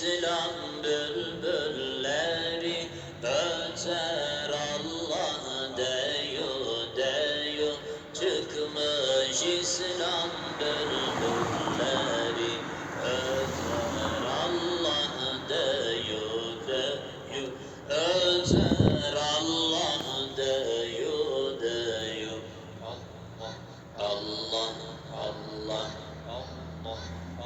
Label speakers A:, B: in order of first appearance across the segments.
A: İslam bülbülleri öter Allah deyu deyu. Çıkmış İslam bülbülleri öter Allah deyu deyu. Öter Allah deyu deyu. Allah Allah Allah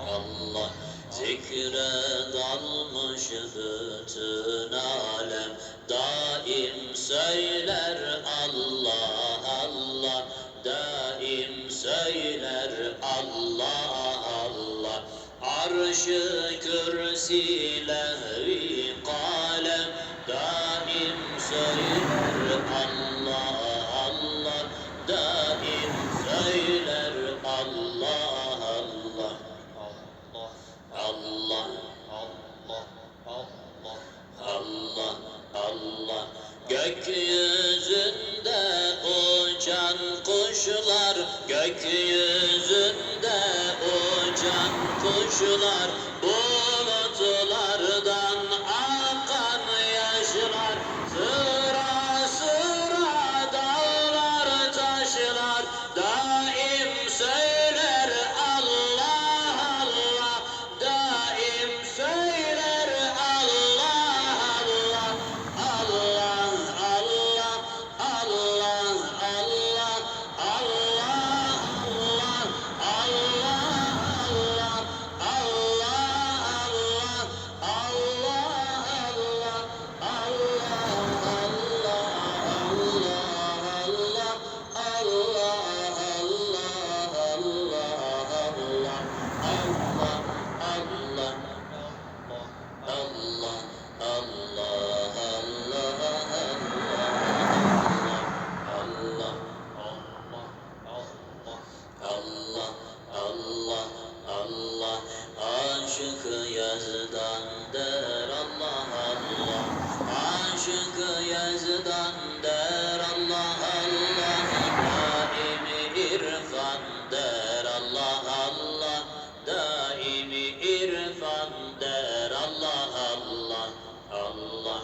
A: Allah. Zikre dalmış bütün alem, daim söyler Allah Allah, daim söyler Allah Allah. Arş-ı kürsi lehvi kalem, daim söyler Allah Allah, daim söyler Allah Allah. Allah Allah Allah Allah Allah. Gökyüzünde uçan kuşlar, gökyüzünde uçan kuşlar, bulutlardan akan yaşlar, sıra sıra dağlar taşlar, daim söyler Allah Allah, daim söyler Allah Allah. Allah Allah Allah Allah Allah Allah Allah Allah Allah Allah Allah Allah. Aşık yazdan der Allah Allah, aşık yazdan der Allah Allah. Daimi irfan der Allah Allah, daimi irfan der Allah Allah. Allah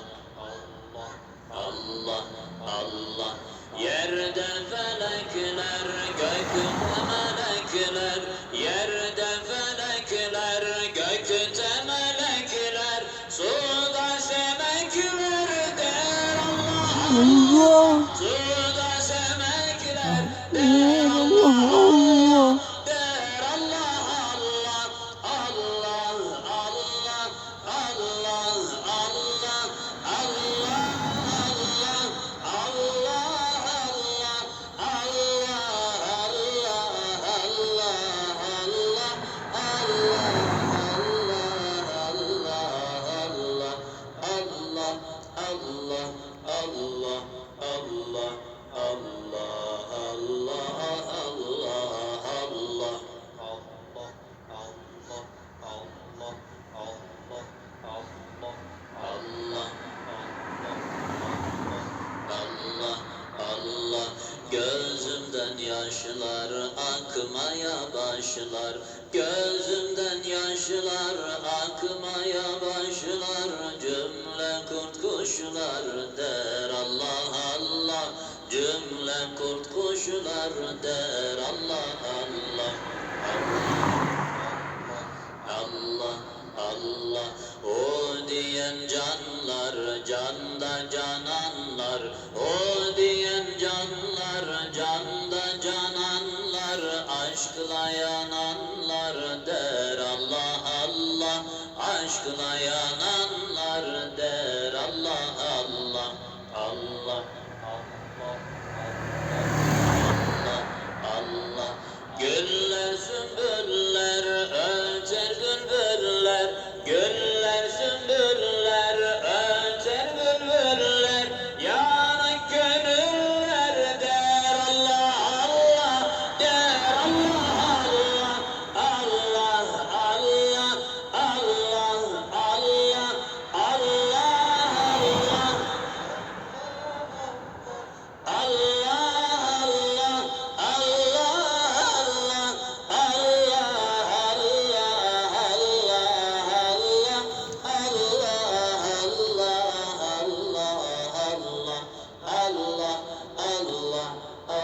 A: Allah Allah Allah. Yerde felekler, gökte melekler, yerde felekler, gökte melekler, suda semekler der Allah Allah, suda semekler der Allah Allah, der Allah Allah. Allah Allah Allah Allah Allah Allah. Gözümden yaşlar akmaya başlar, gözümden yaşlar akmaya başlar. Cümle kurt kuşlar der Allah Allah, cümle kurt kuşlar der Allah Allah. Allah Allah. O diyen canlar, canda cananlar, o diyen canlar, canda cananlar, aşkla yananlar der Allah Allah, aşkla yananlar der Allah Allah. Allah Allah Allah. Güller sümbüller öter bülbüller, güller sümbüller öter bülbüller,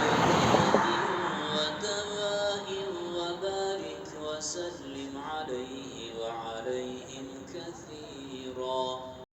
A: ليلة وتمائم وبارك وسلم عليه وعليهم كثيرا